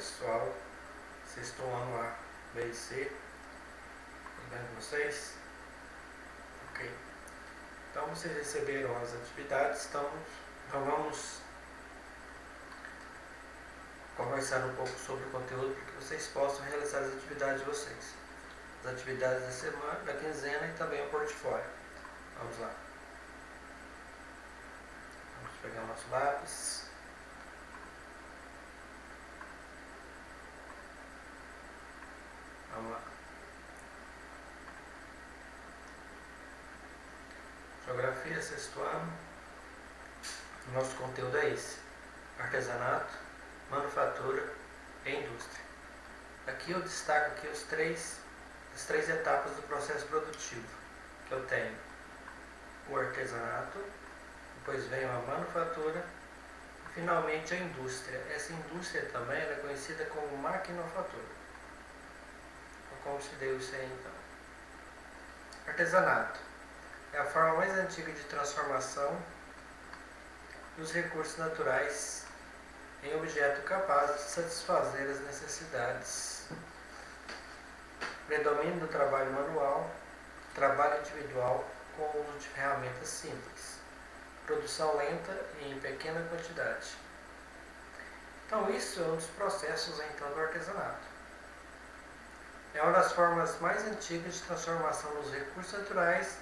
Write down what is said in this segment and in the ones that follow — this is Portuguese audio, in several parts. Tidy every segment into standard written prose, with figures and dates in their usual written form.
pessoal, sexto ano A, B e C, tudo bem com vocês? Ok. Então vocês receberam as atividades, então vamos conversar um pouco sobre o conteúdo para que vocês possam realizar as atividades de vocês. As atividades da semana, da quinzena e também o portfólio. Vamos lá. Vamos pegar o nosso lápis. Vamos lá. Geografia, sexto ano. O nosso conteúdo é esse: artesanato, manufatura e indústria. Aqui eu destaco aqui as três etapas do processo produtivo, que eu tenho o artesanato, depois vem a manufatura e finalmente a indústria. Essa indústria também é conhecida como maquinofatura. Então, como se deu isso aí então? Artesanato é a forma mais antiga de transformação dos recursos naturais em objeto capaz de satisfazer as necessidades. Predomínio do trabalho manual, trabalho individual com o uso de ferramentas simples, produção lenta e em pequena quantidade. Então isso é um dos processos então do artesanato. É uma das formas mais antigas de transformação dos recursos naturais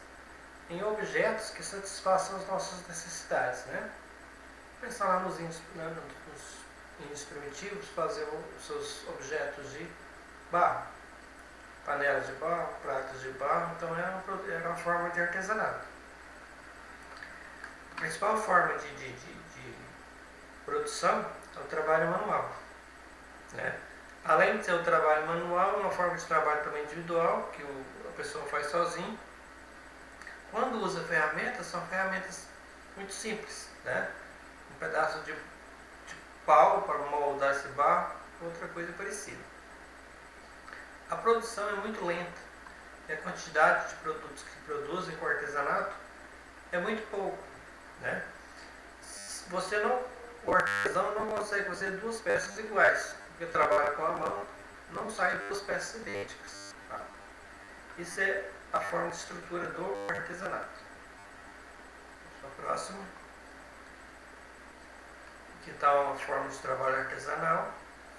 em objetos que satisfaçam as nossas necessidades, né? Pensar lá nos índios primitivos, fazer os seus objetos de barro, panelas de barro, pratos de barro, então era uma forma de artesanato. A principal forma de produção é o trabalho manual, né? Além de ser o trabalho manual, uma forma de trabalho também individual, que a pessoa faz sozinho. Quando usa ferramentas, são ferramentas muito simples, né? Um pedaço de pau para moldar esse barro, outra coisa parecida. A produção é muito lenta e a quantidade de produtos que produzem com artesanato é muito pouco, né? O artesão não consegue fazer duas peças iguais, porque trabalha com a mão, não saem duas peças idênticas. Tá? Isso é a forma de estrutura do artesanato. Vamos para o próximo. Aqui está uma forma de trabalho artesanal,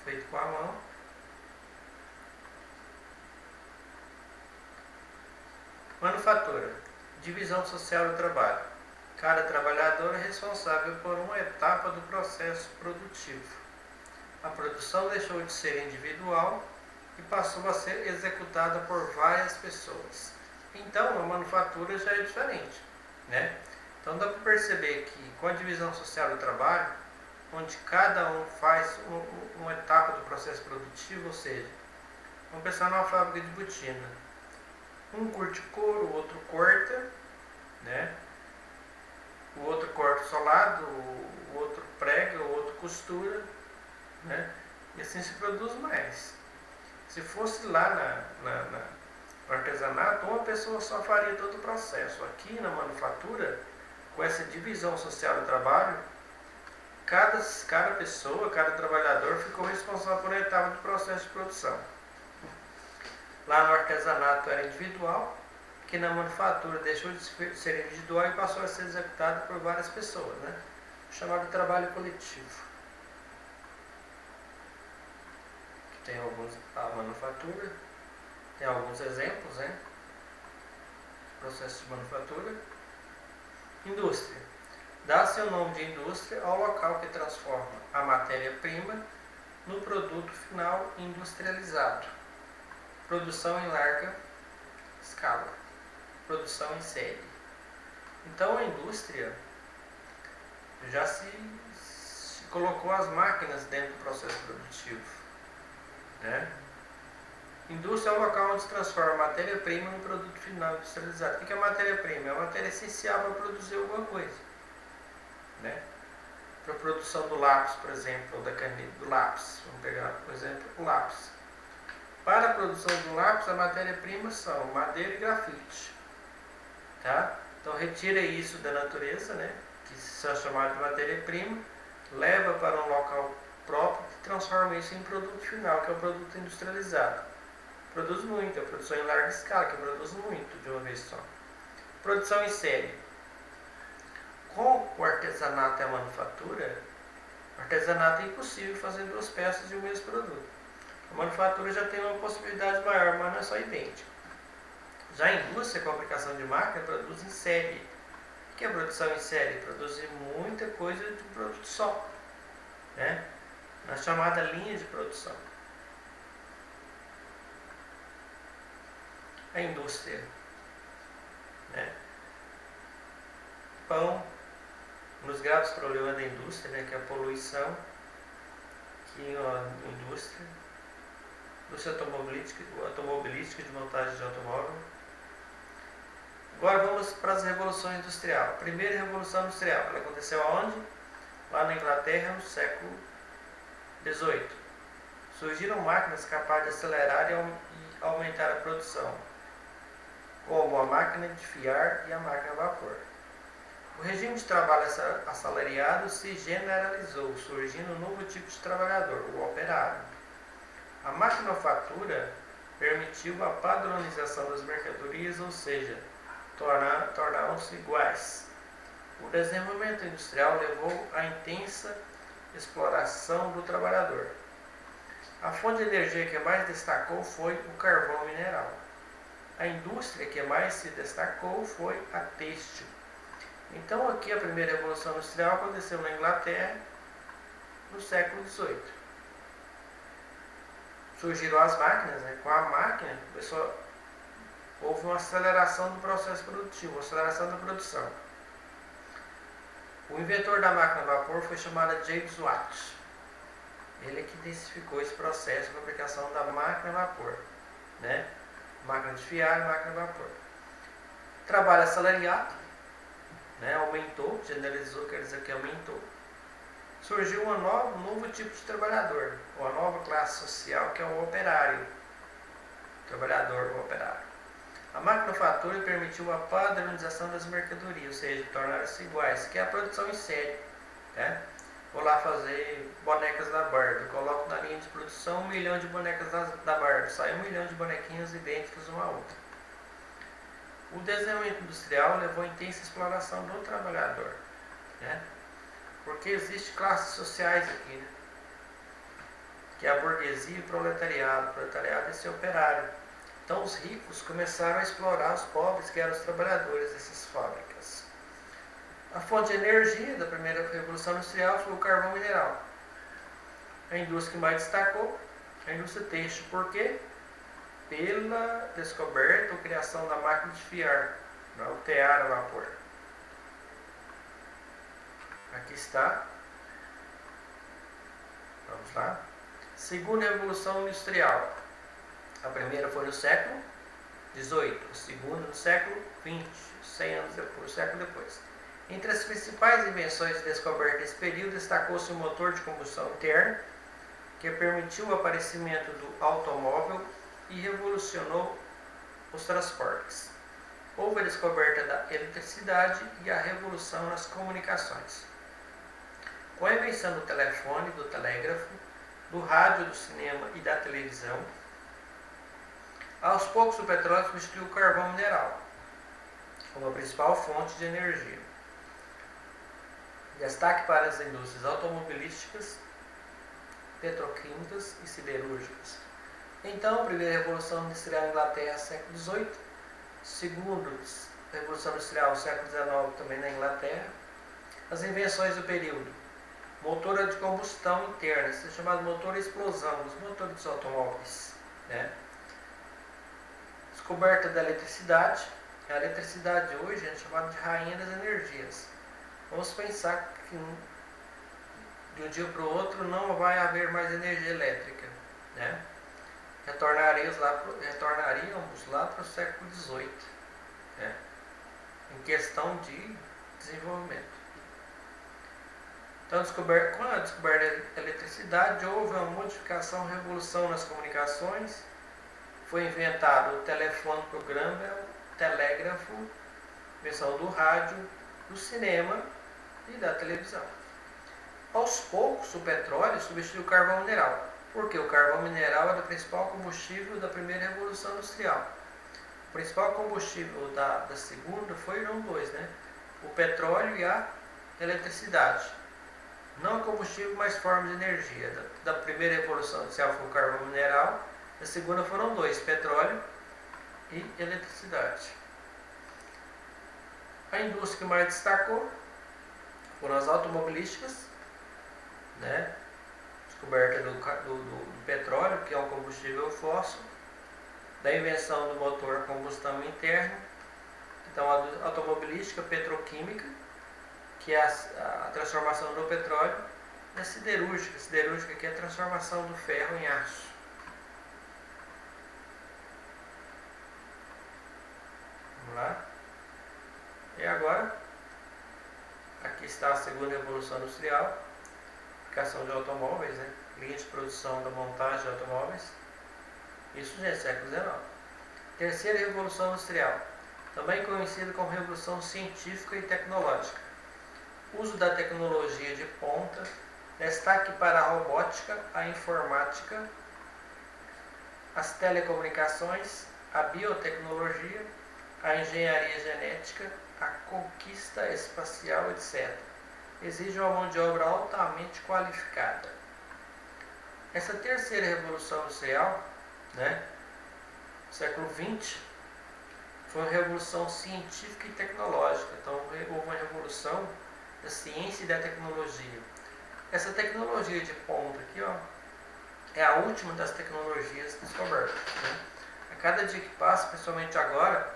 feito com a mão. Manufatura. Divisão social do trabalho. Cada trabalhador é responsável por uma etapa do processo produtivo. A produção deixou de ser individual e passou a ser executada por várias pessoas. Então, a manufatura já é diferente, né? Então, dá para perceber que com a divisão social do trabalho, onde cada um faz uma etapa do processo produtivo, ou seja, vamos pensar numa fábrica de botina. Um curte couro, o outro corta, né? O outro corta o solado, o outro prega, o outro costura, né? E assim se produz mais. Se fosse lá no artesanato, uma pessoa só faria todo o processo. Aqui na manufatura, com essa divisão social do trabalho, cada pessoa, cada trabalhador ficou responsável por uma etapa do processo de produção. Lá no artesanato era individual, que na manufatura deixou de ser individual e passou a ser executado por várias pessoas, né? Chamado trabalho coletivo. Tem a manufatura, tem alguns exemplos, né? Processo de manufatura. Indústria. Dá seu nome de indústria ao local que transforma a matéria-prima no produto final industrializado. Produção em larga escala. Produção em série. Então a indústria já se colocou as máquinas dentro do processo produtivo, né? Indústria é o local onde se transforma a matéria-prima no produto final industrializado. O que é matéria-prima? É uma matéria essencial para produzir alguma coisa, né? Para a produção do lápis, por exemplo, ou da caneta, do lápis. Vamos pegar, por exemplo, o lápis. Para a produção do lápis, a matéria-prima são madeira e grafite. Tá? Então retira isso da natureza, né? Que são chamadas de matéria-prima, leva para um local próprio, que transforma isso em produto final, que é o produto industrializado. Produz muito, é a produção em larga escala, que produz muito de uma vez só. Produção em série. Com o artesanato e a manufatura, o artesanato é impossível fazer duas peças de um mesmo produto. A manufatura já tem uma possibilidade maior, mas não é só idêntico. Já a indústria, com a aplicação de máquina, produz em série. O que é produção em série? Produzir muita coisa de um produto só, né? Na chamada linha de produção. A indústria, né? Pão, um dos graves problemas da indústria, né, que é a poluição, que a indústria automobilística de montagem de automóvel. Agora vamos para as revoluções industriais. A primeira revolução industrial, ela aconteceu aonde? Lá na Inglaterra, no século XVIII. Surgiram máquinas capazes de acelerar e aumentar a produção, como a máquina de fiar e a máquina a vapor. O regime de trabalho assalariado se generalizou, surgindo um novo tipo de trabalhador, o operário. A maquinofatura permitiu a padronização das mercadorias, ou seja, tornaram-se iguais. O desenvolvimento industrial levou à intensa exploração do trabalhador. A fonte de energia que mais destacou foi o carvão mineral. A indústria que mais se destacou foi a têxtil. Então aqui a primeira revolução industrial aconteceu na Inglaterra no século XVIII. Surgiram as máquinas, né? Com a máquina houve uma aceleração do processo produtivo, uma aceleração da produção. O inventor da máquina a vapor foi chamado James Watt. Ele é que intensificou esse processo de fabricação da máquina a vapor, né? Máquina de fiar e máquina a vapor. Trabalho assalariado, né? Aumentou, generalizou, quer dizer que aumentou. Surgiu um novo tipo de trabalhador, uma nova classe social, que é o operário. Trabalhador, o operário. A maquinofatura permitiu a padronização das mercadorias, ou seja, tornaram-se iguais, que é a produção em série, né? Vou lá fazer bonecas da Barbie, coloco na linha de produção 1 milhão de bonecas da Barbie, sai 1 milhão de bonequinhas idênticas uma a outra. O desenvolvimento industrial levou à intensa exploração do trabalhador, né? Porque existem classes sociais aqui, né? Que é a burguesia e o proletariado. O proletariado é esse operário. Então os ricos começaram a explorar os pobres, que eram os trabalhadores dessas fábricas. A fonte de energia da primeira revolução industrial foi o carvão mineral. A indústria que mais destacou, a indústria têxtil. Por quê? Pela descoberta ou criação da máquina de fiar, o tear a vapor. Aqui está. Vamos lá. Segunda revolução industrial. A primeira foi no século XVIII, a segunda no século XX, 100 anos depois, século depois. Entre as principais invenções descobertas nesse período, destacou-se o motor de combustão interna, que permitiu o aparecimento do automóvel e revolucionou os transportes. Houve a descoberta da eletricidade e a revolução nas comunicações. Com a invenção do telefone, do telégrafo, do rádio, do cinema e da televisão, aos poucos o petróleo substituiu o carvão mineral como a principal fonte de energia. Destaque para as indústrias automobilísticas, petroquímicas e siderúrgicas. Então, a primeira revolução industrial na Inglaterra, século XVIII. Segunda revolução industrial, século XIX, também na Inglaterra. As invenções do período. Motor de combustão interna, isso é chamado motor de explosão, os motores dos automóveis, né? Descoberta da eletricidade. A eletricidade hoje é chamada de rainha das energias. Vamos pensar que de um dia para o outro não vai haver mais energia elétrica, né? Retornaríamos lá para o século XVIII, né? Em questão de desenvolvimento. Então, com a descoberta da eletricidade, houve uma modificação, revolução nas comunicações. Foi inventado o telefone programável, o telégrafo, invenção do rádio, do cinema e da televisão. Aos poucos, o petróleo substituiu o carvão mineral, porque o carvão mineral era o principal combustível da primeira revolução industrial. O principal combustível da segunda foram dois, né? O petróleo e a eletricidade. Não combustível, mas forma de energia. Da primeira revolução industrial foi o carvão mineral, da segunda foram dois, petróleo e eletricidade. A indústria que mais destacou foram as automobilísticas, né? Descoberta do petróleo, que é um combustível fóssil, da invenção do motor a combustão interna, então a automobilística, petroquímica, que é a transformação do petróleo, e a siderúrgica, que é a transformação do ferro em aço. Vamos lá. E agora, aqui está a segunda revolução industrial, fabricação de automóveis, né? Linha de produção da montagem de automóveis. Isso já é século XIX. Terceira revolução industrial, também conhecida como revolução científica e tecnológica. Uso da tecnologia de ponta, destaque para a robótica, a informática, as telecomunicações, a biotecnologia, a engenharia genética, a conquista espacial, etc. Exige uma mão de obra altamente qualificada. Essa terceira revolução industrial, né, século XX, foi uma revolução científica e tecnológica. Então houve uma revolução da ciência e da tecnologia. Essa tecnologia de ponta aqui, ó, é a última das tecnologias descobertas, né? A cada dia que passa, principalmente agora,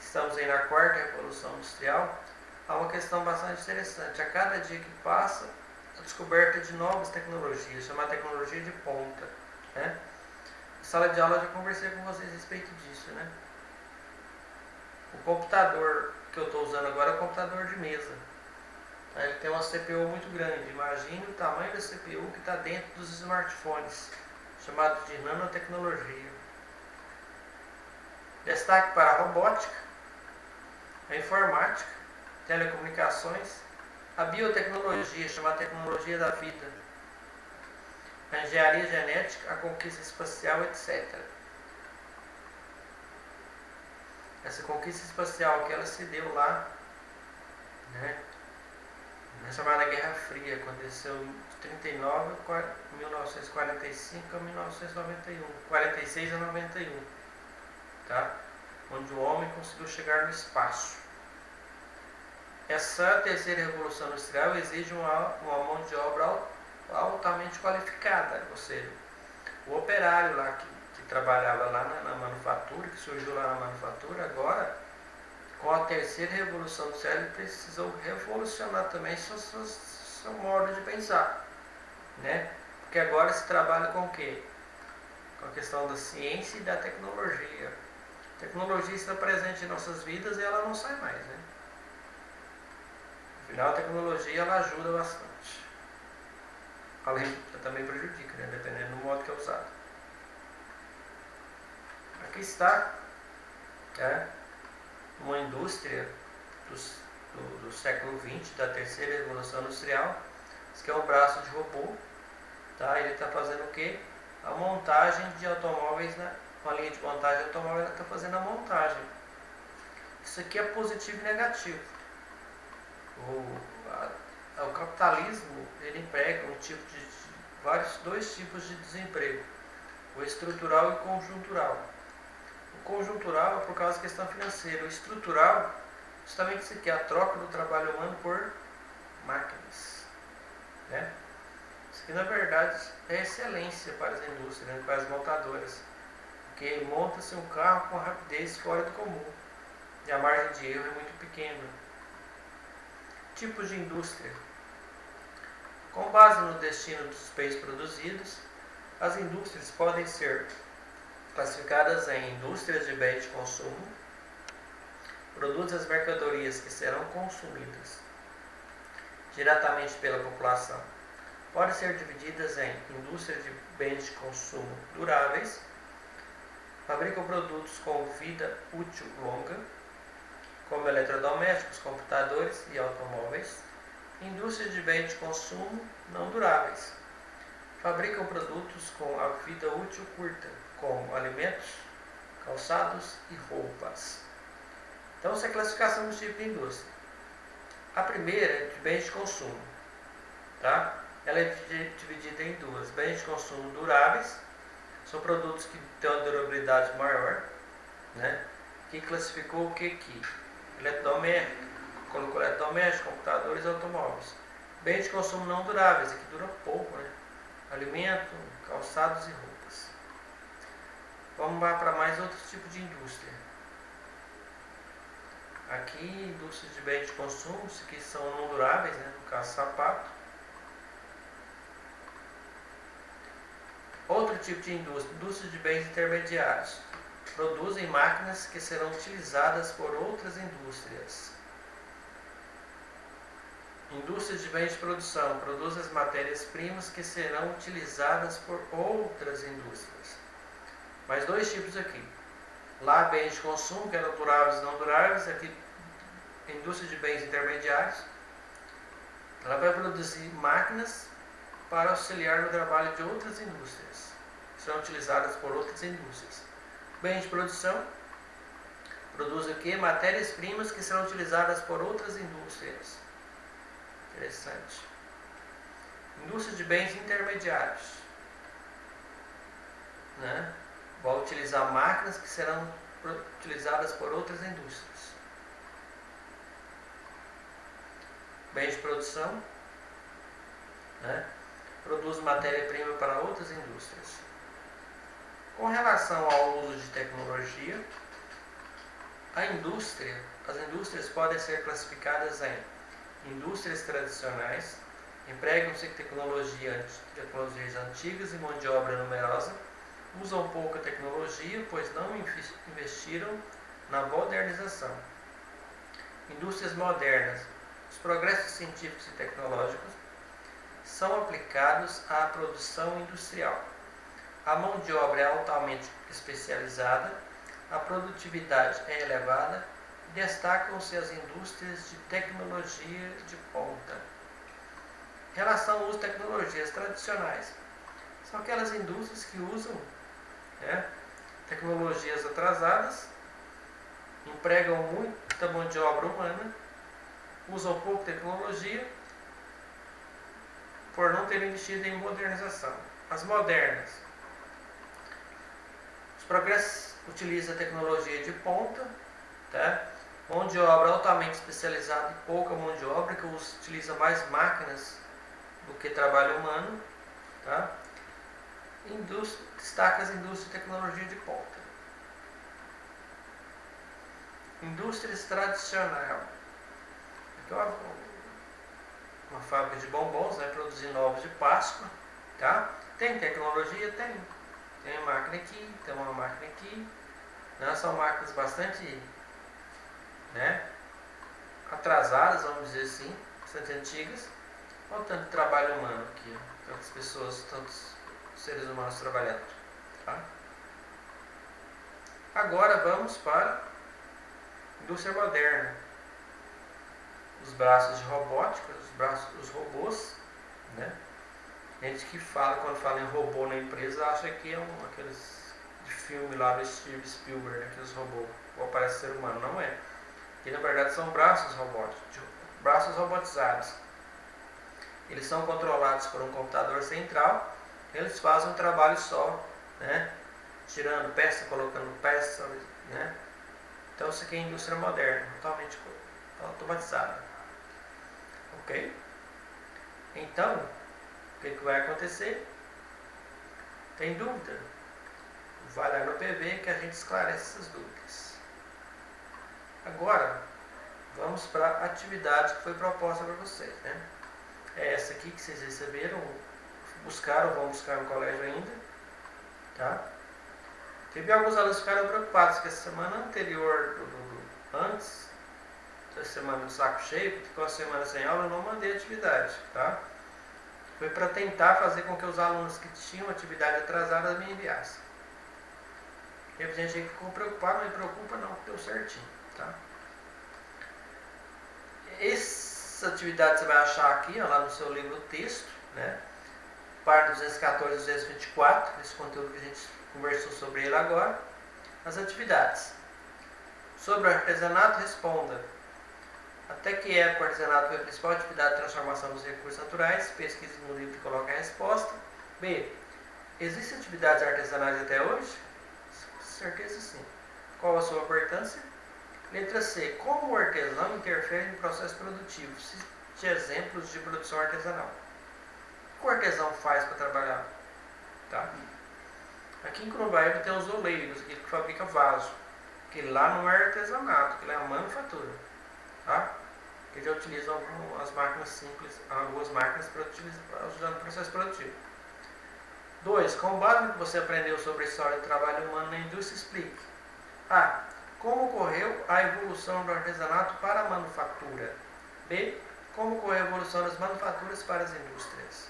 estamos aí na quarta revolução industrial, há uma questão bastante interessante. A cada dia que passa, a descoberta de novas tecnologias, chamada tecnologia de ponta, né? Em sala de aula eu já conversei com vocês a respeito disso, né? O computador que eu estou usando agora é um computador de mesa. Ele tem uma CPU muito grande. Imagine o tamanho da CPU que está dentro dos smartphones, chamado de nanotecnologia. Destaque para a robótica, a informática, telecomunicações, a biotecnologia, chamada tecnologia da vida, a engenharia genética, a conquista espacial, etc. Essa conquista espacial que ela se deu lá, né, na chamada Guerra Fria, aconteceu de 1945 a 1991, 46 a 91, tá? Onde o homem conseguiu chegar no espaço. Essa terceira revolução industrial exige uma mão de obra altamente qualificada, ou seja, o operário lá que trabalhava lá na manufatura, que surgiu lá na manufatura, agora, com a terceira revolução industrial, ele precisou revolucionar também seu modo de pensar, né? Porque agora se trabalha com o quê? Com a questão da ciência e da tecnologia. A tecnologia está presente em nossas vidas e ela não sai mais, né? Afinal, a tecnologia ela ajuda bastante. Além, também prejudica, né? Dependendo do modo que é usado. Aqui está, né, uma indústria do século XX, da terceira revolução industrial. Esse aqui é um braço de robô, tá? Ele está fazendo o quê? A montagem de automóveis, né? Uma linha de montagem de automóvel, ela está fazendo a montagem. Isso aqui é positivo e negativo. O capitalismo, ele emprega dois tipos de desemprego, o estrutural e o conjuntural. O conjuntural é por causa da questão financeira, o estrutural, justamente isso aqui, a troca do trabalho humano por máquinas, né? Isso aqui, na verdade, é excelência para as indústrias, né? Para as montadoras, porque monta-se um carro com rapidez fora do comum e a margem de erro é muito pequena. Tipos de indústria. Com base no destino dos bens produzidos, as indústrias podem ser classificadas em indústrias de bens de consumo, produtos as mercadorias que serão consumidas diretamente pela população. Podem ser divididas em indústrias de bens de consumo duráveis, fabricam produtos com vida útil longa, como eletrodomésticos, computadores e automóveis. Indústria de bens de consumo não duráveis. Fabricam produtos com a vida útil curta, como alimentos, calçados e roupas. Então, essa é a classificação dos tipos de indústria. A primeira é de bens de consumo. Tá? Ela é dividida em duas. Bens de consumo duráveis, são produtos que têm uma durabilidade maior. Né? Que classificou o que aqui? Eletrodoméstico, colocou eletrodoméstico, computadores e automóveis. Bens de consumo não duráveis, que dura pouco, né? Alimento, calçados e roupas. Vamos lá para mais outros tipos de indústria. Aqui, indústria de bens de consumo, que são não duráveis, né? No caso, sapato. Outro tipo de indústria de bens intermediários. Produzem máquinas que serão utilizadas por outras indústrias. Indústria de bens de produção. Produz as matérias-primas que serão utilizadas por outras indústrias. Mais dois tipos aqui. Lá, bens de consumo, que eram duráveis e não duráveis. Aqui, indústria de bens intermediários. Ela vai produzir máquinas para auxiliar no trabalho de outras indústrias. Serão utilizadas por outras indústrias. Bens de produção. Produz o quê? Matérias-primas que serão utilizadas por outras indústrias. Interessante. Indústria de bens intermediários. Né? Vai utilizar máquinas que serão utilizadas por outras indústrias. Bens de produção. Né? Produz matéria-prima para outras indústrias. Com relação ao uso de tecnologia, as indústrias podem ser classificadas em indústrias tradicionais, empregam-se tecnologias antigas e mão de obra numerosa, usam pouca tecnologia, pois não investiram na modernização. Indústrias modernas. Os progressos científicos e tecnológicos são aplicados à produção industrial. A mão de obra é altamente especializada, a produtividade é elevada, destacam-se as indústrias de tecnologia de ponta. Em relação ao uso de tecnologias tradicionais, são aquelas indústrias que usam tecnologias atrasadas, empregam muita mão de obra humana, usam pouco tecnologia, por não terem investido em modernização. As modernas. Os progressos utilizam a tecnologia de ponta, tá? Mão de obra altamente especializada e pouca mão de obra, que utiliza mais máquinas do que trabalho humano. Tá? Destaca as indústrias de tecnologia de ponta. Indústrias tradicionais. Aqui uma fábrica de bombons, né, produzindo ovos de Páscoa. Tá? Tem tecnologia? Tem. Tem uma máquina aqui, tem uma máquina aqui. Né? São máquinas bastante atrasadas, vamos dizer assim, bastante antigas. Olha o tanto de trabalho humano aqui, ó. Tantas pessoas, tantos seres humanos trabalhando. Tá? Agora vamos para a indústria moderna. Os braços de robótica, os robôs. Né? Gente que fala, quando fala em robô na empresa, acha que é aqueles de filme lá do Steven Spielberg, aqueles robôs, ou parece ser humano. Não é. Que na verdade são braços robóticos, braços robotizados. Eles são controlados por um computador central. Eles fazem um trabalho só, né? Tirando peça, colocando peça, né? Então isso aqui é a indústria moderna, totalmente automatizada. Ok? Então, o que vai acontecer? Tem dúvida? Vai lá no PV que a gente esclarece essas dúvidas. Agora, vamos para a atividade que foi proposta para vocês, né? É essa aqui que vocês receberam, buscaram, vão buscar no colégio ainda, tá? Teve alguns alunos que ficaram preocupados que a semana anterior, antes da semana do saco cheio, que ficou a semana sem aula, eu não mandei atividade, tá? Foi para tentar fazer com que os alunos que tinham atividade atrasada me enviassem. Teve gente que ficou preocupada, não me preocupa não, deu certinho. Tá? Essas atividades você vai achar aqui, ó, lá no seu livro texto, né? Parte 214 e 224, esse conteúdo que a gente conversou sobre ele agora. As atividades. Sobre o artesanato, responda. Até que época o artesanato foi a principal atividade de transformação dos recursos naturais? Pesquise no livro e coloque a resposta. B. Existem atividades artesanais até hoje? Com certeza sim. Qual a sua importância? Letra C. Como o artesão interfere no processo produtivo? Cite exemplos de produção artesanal. O que o artesão faz para trabalhar? Tá? Aqui em Corumbaíba tem os oleiros, aquele que fabrica vaso. Que lá não é artesanato, que lá é manufatura. Tá? Que já utilizam as máquinas simples, algumas máquinas para ajudar no processo produtivo. 2. Com base no que você aprendeu sobre a história do trabalho humano na indústria, explique. A. Como ocorreu a evolução do artesanato para a manufatura? B. Como ocorreu a evolução das manufaturas para as indústrias?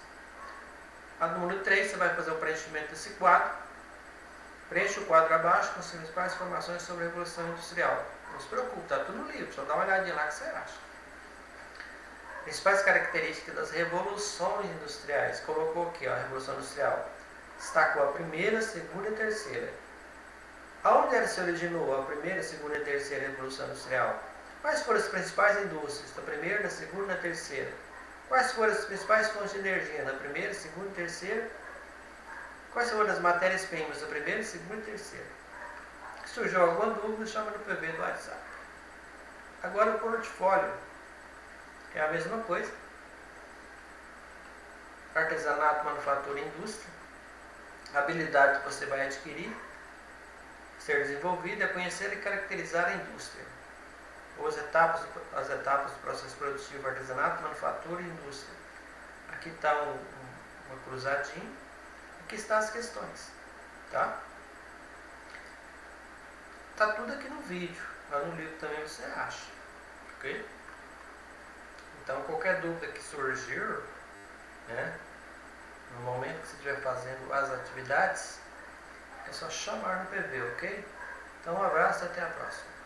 A número 3, você vai fazer o preenchimento desse quadro. Preencha o quadro abaixo com as principais informações sobre a Revolução Industrial. Não se preocupe, está tudo no livro, só dá uma olhadinha lá que você acha. Principais características das revoluções industriais. Colocou aqui, ó, a Revolução Industrial. Destacou a primeira, segunda e terceira. Aonde ela se originou a primeira, segunda e terceira Revolução Industrial? Quais foram as principais indústrias da primeira, da segunda e da terceira? Quais foram as principais fontes de energia na primeira, segunda e terceira? Quais foram as matérias-primas da primeira, segunda e terceira? Se surgiu alguma dúvida, chama no PV do WhatsApp. Agora o portfólio. É a mesma coisa. Artesanato, manufatura e indústria. A habilidade que você vai adquirir, ser desenvolvida, é conhecer e caracterizar a indústria. Ou as etapas do processo produtivo, artesanato, manufatura e indústria. Aqui está uma cruzadinha. Aqui estão as questões. Tá? Tá tudo aqui no vídeo. Lá no livro também você acha. Ok? Então, qualquer dúvida que surgir, né, no momento que você estiver fazendo as atividades, é só chamar no PV, ok? Então, um abraço e até a próxima.